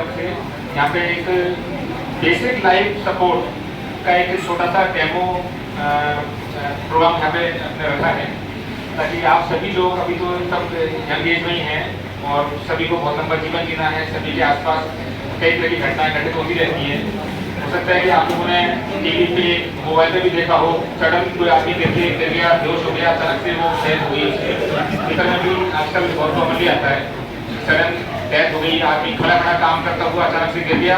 तरफ से यहाँ पे एक बेसिक लाइफ सपोर्ट का एक छोटा सा डेमो प्रोग्राम यहाँ पे हमने रखा है, ताकि आप सभी लोग अभी तो सब यंग एज में ही हैं और सभी को बहुत लंबा जीवन जीना है, सभी के आसपास कई तरह की घटनाएं घटित होती रहती हैं। हो सकता है कि आप लोगों ने टीवी पे मोबाइल पे भी देखा हो, सडन कोई आदमी गिर गया, बेहोश हो गया, अचानक से वो डेथ हुई। इस तरह भी आजकल बहुत कॉमनली आता है, सडन डेथ हो गई, आदमी खड़ा खड़ा काम करता हुआ अचानक से गिर गया,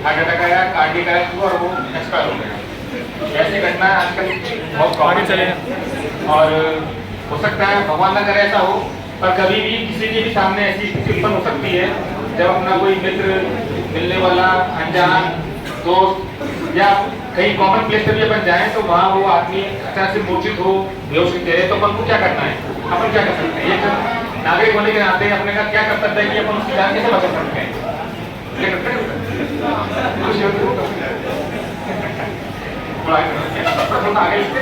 हार्ट अटैक आया, कार्डियक अरेस्ट हुआ और वो एक्सपायर हो गया। ऐसी घटनाएं आजकल बहुत कॉमन चले और हो सकता है भगवान न करे ऐसा हो, पर कभी भी किसी के भी सामने ऐसी स्थिति उत्पन्न हो सकती है जब अपना कोई मित्र, मिलने वाला, अनजान दोस्त या कहीं कॉमन प्लेस पे भी अपन जाएं तो वहाँ वो आदमी अचानक से मूर्छित हो, बेहोश हो जाए, तो अपन को क्या करना है, अपन क्या कर सकते हैं? एक नागरिक होने के नाते अपने का क्या कर सकते हैं कि अपन उसकी जान कैसे बचा सकते हैं? क्या करते हैं? आगे इसके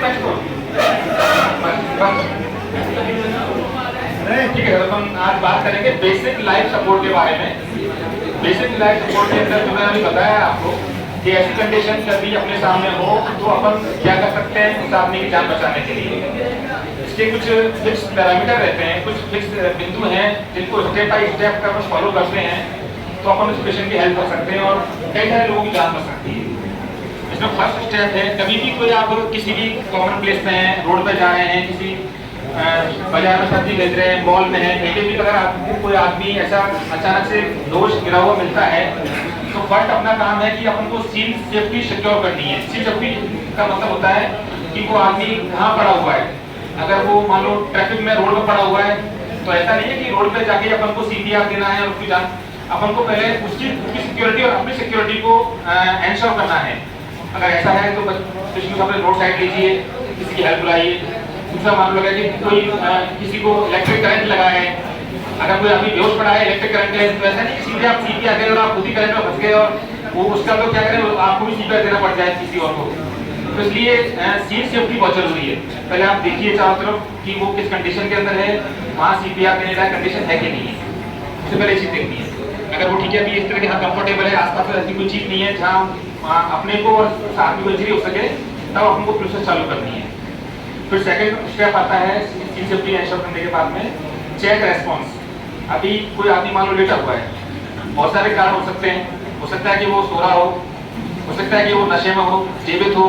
ठीक है, अपन आज बात करेंगे बेसिक लाइफ सपोर्ट के बारे में। बेसिक लाइफ सपोर्ट के अंदर जो मैंने अभी बताया आपको कि ऐसी कंडीशन कभी अपने सामने हो तो अपन क्या कर सकते हैं उस आदमी की जान बचाने के लिए। इसके कुछ फिक्स पैरामीटर रहते हैं, कुछ फिक्स बिंदु हैं जिनको step by step upon follow करते हैं तो अपन उस पेशेंट की हेल्प कर सकते हैं और कई सारे लोगों की जान बच सकती है। इसमें फर्स्ट स्टेप है, कभी भी कोई आप किसी भी कॉमन प्लेस में हैं, रोड पर जा रहे हैं, किसी बाजार में सब्जी बेच रहे हैं, मॉल में है, कहीं भी अगर आपको कोई आदमी ऐसा अचानक से दोष गिरा हुआ मिलता है तो फर्स्ट अपना काम है कि अपन को सीन सेफ्टी सिक्योर करनी है। सीन सेफ्टी का मतलब होता है कि वो आदमी कहाँ पड़ा हुआ है। अगर वो मान लो ट्रैफिक में रोड पर पड़ा हुआ है तो ऐसा नहीं है कि रोड पे जाके अपन को CPR देना है और उसकी जान, अपन को पहले उसकी सिक्योरिटी और अपनी सिक्योरिटी को एंश्योर करना है। अगर ऐसा है तो अपने रोड साइड लीजिए, किसी की हेल्प बुलाइए। दूसरा मामला है कि कोई किसी को इलेक्ट्रिक करंट लगा है, अगर कोई आदमी बेहोश पड़ा है, इलेक्ट्रिक करंट है, तो ऐसा नहीं कि सीधे आप CPR दे और आप खुद ही करंट में फंस गए और वो उसका तो क्या करें, आपको भी CPR देना पड़ जाए किसी और को। तो इसलिए सीट सेफ्टी बहुत जरूरी है। पहले आप देखिए चारों तरफ कि वो किस कंडीशन के अंदर है, वहाँ CPR देने का कंडीशन है कि नहीं है, उससे पहले चीज देखनी है। अगर वो ठीक है, अभी इस तरह के हाँ कंफर्टेबल है, आसपास ऐसी कोई चीज नहीं है जहाँ अपने को और आदमी को इंजरी हो सके, तब अपन को प्रोसेस चालू करनी है। फिर सेकंड स्टेप आता है सीट सेफ्टी एंश्योर करने के बाद में चेक रेस्पॉन्स। अभी कोई आदमी मान लो लेटा हुआ है, बहुत सारे कारण हो सकते हैं। हो सकता है कि वो सो रहा हो सकता है कि वो नशे में हो, जीवित हो,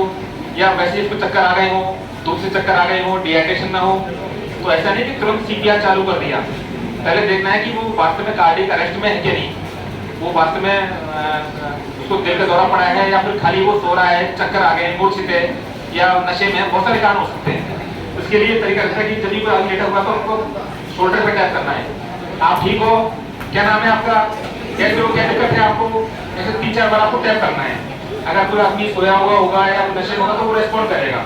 या वैसे इसको चक्कर आ गए हो, धूप से चक्कर आ गए हो, डिहाइड्रेशन ना हो। तो ऐसा नहीं कि तुरंत CPR चालू कर दिया, पहले देखना है कि वो वास्तव में कार्डियक अरेस्ट में है कि नहीं, वो वास्तव में उसको दिल का दौरा पड़ा है या फिर खाली वो सो रहा है, चक्कर आ गए, मूर्छित है या नशे में। बहुत सारे कारण हो सकते हैं। उसके लिए तरीका रहता है कि जब भी कोई आदमी लेटा हुआ तो उसको शोल्डर पे टैप करना है। आप ठीक हो, क्या नाम है आपका, कैसे हो, क्या दिक्कत है आपको, ऐसे 3-4 बार आपको टैप करना है। अगर कोई आदमी सोया हुआ होगा या नशे में होगा तो वो रेस्पॉन्ड करेगा,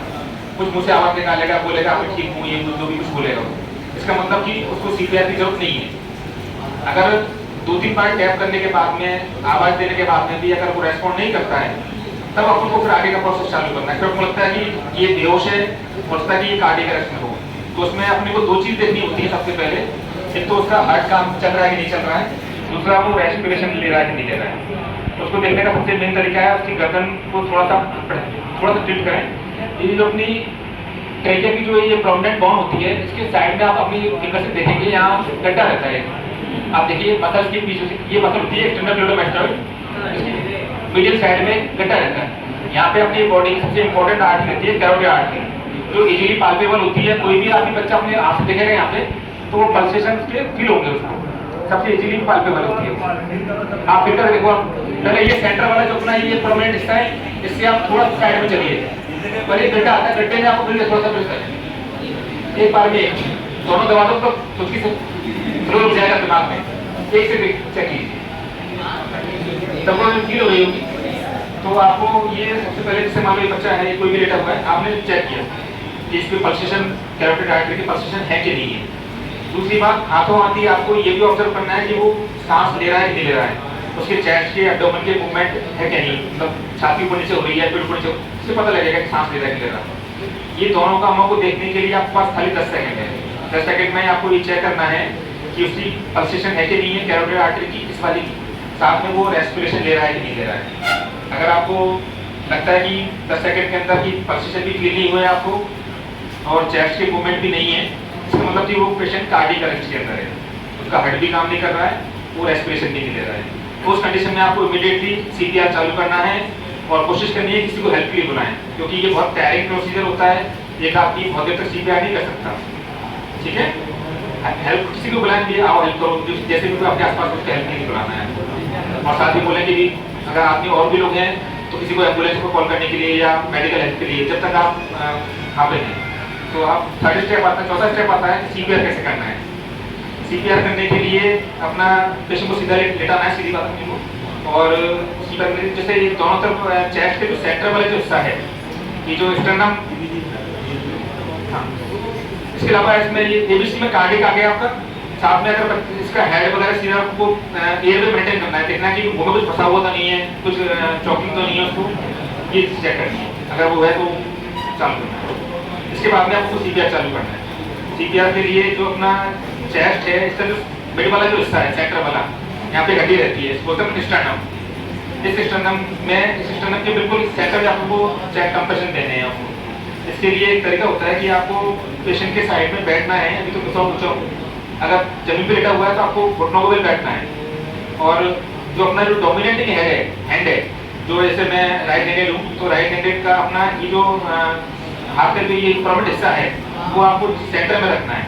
कुछ मुंह से आवाज निकालेगा, बोलेगा आप ठीक हूँ, ये जो भी कुछ बोलेगा, इसका मतलब कि उसको CPR की जरूरत नहीं है। अगर 2-3 बार टैप करने के बाद में, आवाज देने के बाद में भी अगर वो रेस्पॉन्ड नहीं करता है, तब अपन को फिर आगे का प्रोसेस चालू करना है। फिर आपको लगता है कि ये बेहोश है, लगता है कि ये कार्डियक अरेस्ट में हो, तो उसमें अपने को 2 चीज देखनी होती है। सबसे पहले एक तो उसका हार्ट काम चल रहा है कि नहीं चल रहा है, दूसरा वो रेस्पिरेशन ले रहा है कि नहीं ले रहा है। उसको देखने का सबसे मेन तरीका है उसकी गर्दन को थोड़ा सा टिल्ट करें। ये जो अपनी ट्रेकिया की जो ये प्रोमिनेंट बोन होती है, इसके साइड में आप अपनी फिंगर से देखेंगे, यहाँ गड्ढा रहता है। आप देखिए मसल्स के पीछे ये मसल होती है एक्सटर्नल न्यूरोमैस्टॉइड, मीडियल साइड में गड्ढा रहता है। यहाँ पे अपनी बॉडी की सबसे इंपॉर्टेंट आर्टरी रहती है कैरोटिड आर्टरी, जो इजीली पाल्पेबल होती है। कोई भी आदमी बच्चा अपने आंख से देखेगा यहाँ पे तो वो पल्सेशन के फील होंगे, उसको सबसे इजीली पाल्पेबल होती है। आप फिर देखो, पहले ये सेंटर वाला जो अपना ये प्रोमिनेंट हिस्सा है, इससे आप थोड़ा साइड में चलिए, पर एक गड्ढा आता है, गड्ढे में आपको फिर थोड़ा सा प्रेस एक बार में दोनों दबा दो तो चुटकी से फ्लो हो जाएगा दिमाग में। एक से चेक कीजिए, तब फील हो रही होगी। तो आपको ये सबसे पहले, जैसे मान लो ये बच्चा है, कोई भी लेटा हुआ है, आपने चेक किया कि इसमें पल्सेशन, कैरोटिड आर्टरी की पल्सेशन है कि नहीं है। दूसरी बात, हाथों हाथ ही आपको ये भी ऑब्जर्व करना है कि वो सांस ले रहा है कि नहीं ले रहा है, उसके चेस्ट के एब्डोमेन के मूवमेंट है कि नहीं, मतलब छाती ऊपर नीचे हो रही है, पेट ऊपर नीचे, इससे पता लगेगा कि सांस ले रहा है कि ले रहा है। ये दोनों कामों को देखने के लिए आपके पास खाली 10 सेकंड है। 10 सेकंड में आपको ये चेक करना है कि उसकी पल्सेशन है कि नहीं है कैरोटिड आर्टरी की, इस वाली की। साथ में वो रेस्पिरेशन ले रहा है कि नहीं ले रहा है। अगर आपको लगता है कि 10 सेकंड के अंदर की पल्सेशन भी फील नहीं हुआ है आपको और चेस्ट के मूवमेंट भी नहीं है, इसका मतलब कि वो पेशेंट कार्डियक अरेस्ट के अंदर है, उसका हार्ट भी काम नहीं कर रहा है, वो रेस्पिरेशन भी नहीं ले रहा है। तो उस कंडीशन में आपको इमीडिएटली सीपीआर चालू करना है और कोशिश करनी है किसी को हेल्प के लिए बुलाएं, क्योंकि ये बहुत टायरिंग प्रोसीजर होता है, एक आदमी बहुत देर तक सीपीआर नहीं कर सकता। ठीक है, हेल्प किसी को बुलाएं, भी आओ हेल्प करो, जैसे भी अपने आसपास उसको हेल्प नहीं बुलाना है। और साथ ही बोलें कि भी अगर आदमी और भी लोग हैं तो किसी को एम्बुलेंस को कॉल करने के लिए या मेडिकल हेल्प के लिए, जब तक आप यहाँ पे हैं। तो आप थर्ड स्टेप आता है, चौथा स्टेप आता है सीपीआर कैसे करना है। सीपीआर करने के लिए अपना पेशेंट को सीधा लेटाना है, सीधी बात को, और जैसे ये दोनों तरफ चेस्ट के जो सेंटर वाले जो हिस्सा है, ये जो स्टर्नम, हाँ, इसके अलावा इसमें ये एबीसी में कार्डियक आ गया आपका, साथ में अगर इसका हेड वगैरह सीधा आपको एयर में मेंटेन करना है, देखना है कि वो कुछ फंसा हुआ तो नहीं है, कुछ चॉकिंग तो नहीं है, उसको ये चेक करनी है, अगर वो है तो चालू करना है। इसके बाद में आपको सीपीआर चालू करना है। सीपीआर के लिए जो अपना चेस्ट है, इसका जो मिड वाला जो हिस्सा है, सेंटर वाला, यहाँ पे हड्डी रहती है, इसको बोलते हैं स्टर्नम। इस स्टर्नम के बिल्कुल सेंटर में आपको चेस्ट कंप्रेशन देने हैं आपको। इसके लिए एक तरीका होता है कि आपको पेशेंट के साइड में बैठना है, अभी तो पूछो अगर जमीन पे लेटा हुआ है तो आपको घुटनों को भी बैठना है। और जो अपना जो डोमिनेटिंग हैंड है, जो जैसे मैं राइट हैंडेड हूँ, तो राइट हैंडेड का अपना ये जो हाथ का ये प्रॉमिट हिस्सा है, वो आपको सेंटर में रखना है।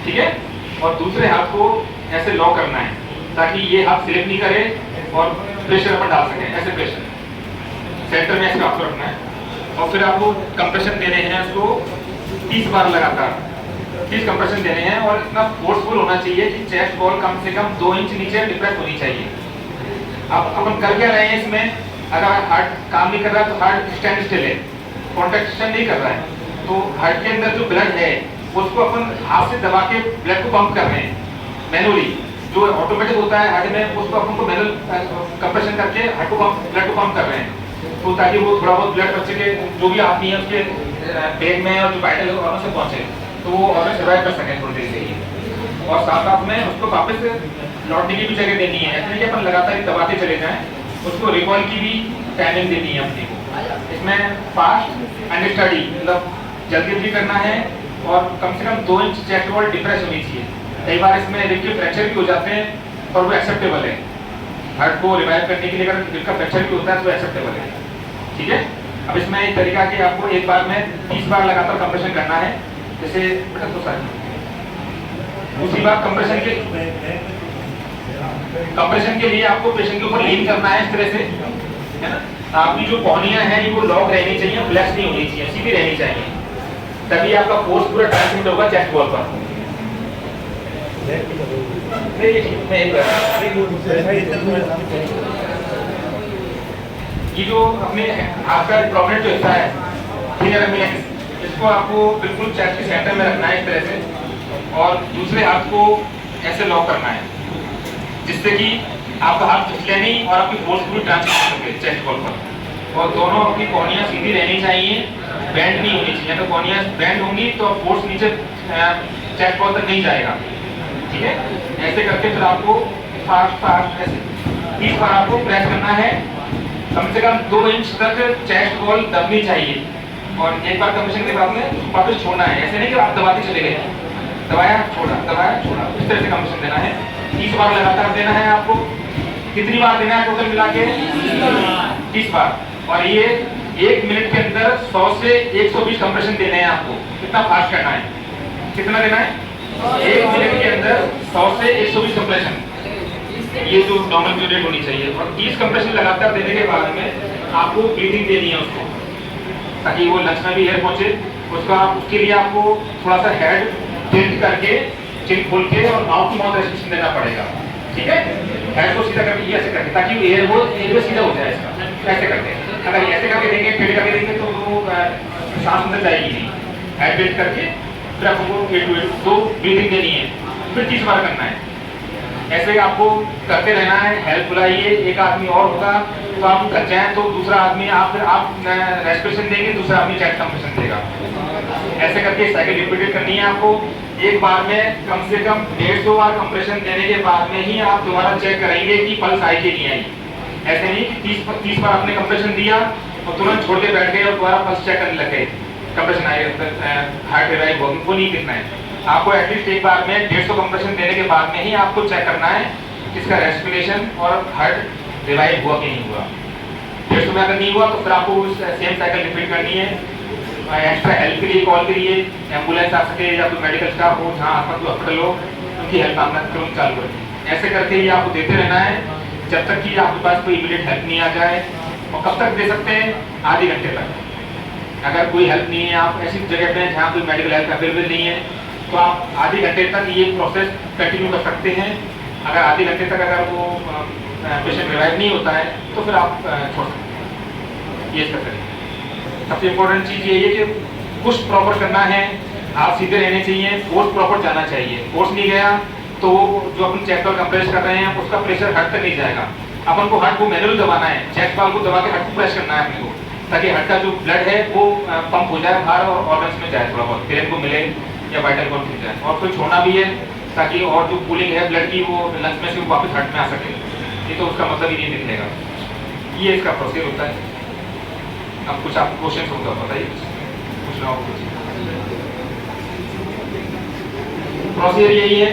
ठीक है, और दूसरे हाथ को ऐसे लॉक करना है ताकि ये हाथ स्लिप नहीं करे और प्रेशर अपन डाल सकें, ऐसे प्रेशर सेंटर में ऐसे आपको रखना है। और फिर आपको कंप्रेशन देने हैं, उसको 30 बार लगातार 30 कंप्रेशन देने हैं, और इतना फोर्सफुल होना चाहिए कि चेस्ट वॉल कम से कम 2 इंच नीचे डिप्रेस होनी चाहिए। अब अपन कर क्या रहे हैं इसमें, अगर हार्ट काम नहीं कर रहा है तो हार्ट स्टैंड स्टिल है, कॉन्ट्रैक्शन नहीं कर रहा है, तो हार्ट के अंदर जो ब्लड है उसको अपन हाथ से दबा के ब्लड को पंप कर रहे हैं मैनुअली। जो ऑटोमेटिक होता है हार्ट में, उसको अपन को मैनुअल कंप्रेशन करके हार्ट को ब्लड को पंप कर रहे हैं, तो ताकि वो थोड़ा बहुत ब्लड बच्चे के जो भी आदमी है उसके पेट में और जो वाइटल ऑर्गन से पहुंचे, तो वो ऑर्गन सर्वाइव कर सकें थोड़ी देर के लिए। और साथ में उसको वापस लौटने की भी जगह देनी है, ऐसे नहीं कि अपन लगातार दबाते चले जाएं, उसको रिकॉल की भी टाइमिंग देनी है अपने को। इसमें फास्ट एंड स्टडी, मतलब जल्दी भी करना है और कम से कम 2 इंच चेस्ट वॉल डिप्रेस होनी चाहिए। कई बार इसमें रिब के फ्रैक्चर भी हो जाते हैं और वो एक्सेप्टेबल है, हार्ट को रिवाइव करने के लिए अगर रिब का फ्रैक्चर भी होता है तो एक्सेप्टेबल है। ठीक है, अब इसमें एक तरीका कि आपको एक बार में 30 बार लगातार कंप्रेशन करना है, जैसे तो सर दूसरी बार कंप्रेशन के लिए आपको पेशेंट के ऊपर लीन करना है इस तरह से, है ना। आपकी जो पौनियां हैं वो लॉक रहनी चाहिए, फ्लैक्स नहीं होनी चाहिए, सीधी रहनी चाहिए, तभी आपका फोर्स पूरा ट्रांसमिट होगा चेस्ट वॉल पर। ये जो अपने हाथ का प्रोमिनेंट जो हिस्सा है, इसको आपको बिल्कुल चेस्ट के सेंटर में रखना है इस तरह से, और दूसरे हाथ को ऐसे लॉक करना है जिससे कि आपका हाथ फिसले नहीं और आपकी फोर्स पूरी ट्रांसफर हो सके चेस्ट वॉल पर। और दोनों आपकी कोहनियां सीधी रहनी चाहिए, बैंड नहीं होनी चाहिए, तो कोहनियां बैंड होंगी तो फोर्स नीचे चेस्ट वॉल तक नहीं जाएगा। ठीक है, ऐसे करके फिर आपको फास्ट ऐसे 30 बार आपको प्रेस करना है, कम से कम 2 इंच तक चेस्ट वॉल दबनी चाहिए। और एक बार कंप्रेशन के बाद में वापस छोड़ना है, ऐसे नहीं कि आप दबाते चले गए, दबाया छोड़ा, इस तरह से कंप्रेशन देना है। 30 बार लगातार देना है आपको। कितनी बार देना है टोटल मिला के? 30 बार। और ये 1 मिनट के अंदर 100 से 120 कंप्रेशन देने हैं आपको। कितना फास्ट करना है, कितना देना है? 1 मिनट के अंदर 100 से 120 कंप्रेशन, ये जो नॉर्मल पीरियड होनी चाहिए। और 30 कंप्रेशन लगातार देने के बाद में आपको ब्रीदिंग देनी है उसको, ताकि वो लंग्स में भी एयर पहुंचे। उसके लिए आपको थोड़ा सा हेड टिल्ट करके, चिन खोल के और माउथ टू माउथ रेस्पिरेशन देना पड़ेगा। ठीक है, हेड को सीधा करके, ये ऐसे करके, ताकि एयर वो एयर सीधा हो जाए इसका। ऐसे करके, अगर ऐसे करके देंगे, टिल्ट करके देंगे तो वो सांस अंदर जाएगी नहीं। हेड टिल्ट करके फिर आपको 8 to 8 तो ब्रीदिंग देनी है, फिर 30 बार करना है। ऐसे आपको करते रहना है। हेल्प बुलाइए, एक आदमी और होगा तो आप थक जाएं तो दूसरा आदमी आप रेस्पिरेशन देंगे, दूसरा आदमी चेस्ट कंप्रेशन देगा। ऐसे करके साइकिल रिपीटेड करनी है आपको। एक बार में कम से कम 150 बार कंप्रेशन देने के बाद में ही आप दोबारा चेक करेंगे कि पल्स आई कि नहीं आई। ऐसे नहीं कि 30 बार आपने कंप्रेशन दिया और तुरंत छोड़ के बैठ गए और दोबारा पल्स चेक करने लगे, कंप्रेशन आई हार्ट रिवाइव होगी, वो नहीं दिखना है आपको। एटलीस्ट एक बार में 150 कंप्रेशन देने के बाद में ही आपको चेक करना है इसका रेस्पिरेशन और हार्ट रिवाइव हुआ कि नहीं हुआ। 150 में अगर नहीं हुआ तो फिर आपको सेम साइकिल रिपीट करनी है। एक्स्ट्रा हेल्प के लिए कॉल करिए, एम्बुलेंस आ सके या कोई मेडिकल स्टाफ हो जहाँ आसपास कोई हॉस्पिटल हो, उनकी हेल्प आपने तुरंत चालू करिए। ऐसे करके ही आपको देते रहना है जब तक कि आपके पास कोई इमीडिएट हेल्प नहीं आ जाए। और कब तक दे सकते हैं? आधे घंटे तक। अगर कोई हेल्प नहीं है, आप ऐसी जगह पे हैं जहाँ कोई मेडिकल हेल्प अवेलेबल नहीं है, तो आप आधे घंटे तक ये प्रोसेस कंटिन्यू कर सकते हैं। अगर आधे घंटे तक अगर वो पेशेंट रिवाइव नहीं होता है तो फिर आप छोड़ सकते हैं। ये इसका तरीका। सबसे इम्पोर्टेंट चीज़ ये है कि पुश प्रॉपर करना है, आप सीधे रहने चाहिए, फोर्स प्रॉपर जाना चाहिए। फोर्स नहीं गया तो जो अपन चेस्ट वाल्व कंप्रेस कर रहे हैं उसका प्रेशर हार्ट तक नहीं जाएगा। अपन को हार्ट को मैनुअल दबाना है, चेस्ट वाल्व को दबा के हार्ट को प्रेस करना है अपने को, ताकि हार्ट का जो ब्लड है वो पंप हो जाए बाहर और ऑर्गन्स में जाए, थोड़ा बहुत ब्रेन को मिले या वाइटल कॉर्ड मिल जाए। और फिर छोड़ना भी है ताकि और जो कूलिंग है ब्लड की वो लंग्स में से वापस हार्ट में आ सके। ये तो उसका मतलब ही नहीं निकलेगा। ये इसका प्रोसेस होता है। अब कुछ आपको क्वेश्चन होगा, बताइए कुछ ना हो। प्रोसीजर यही है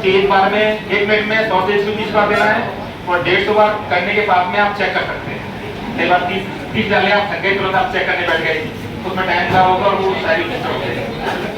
कि एक बार में 1 मिनट में 100 से 120 बार देना है और 150 बार करने के बाद में आप चेक कर सकते हैं। कई बार 30 डाले आप थक गए, तुरंत आप चेक करने बैठ गए तो उसमें टाइम खराब होगा और वो सारी हो जाएगी।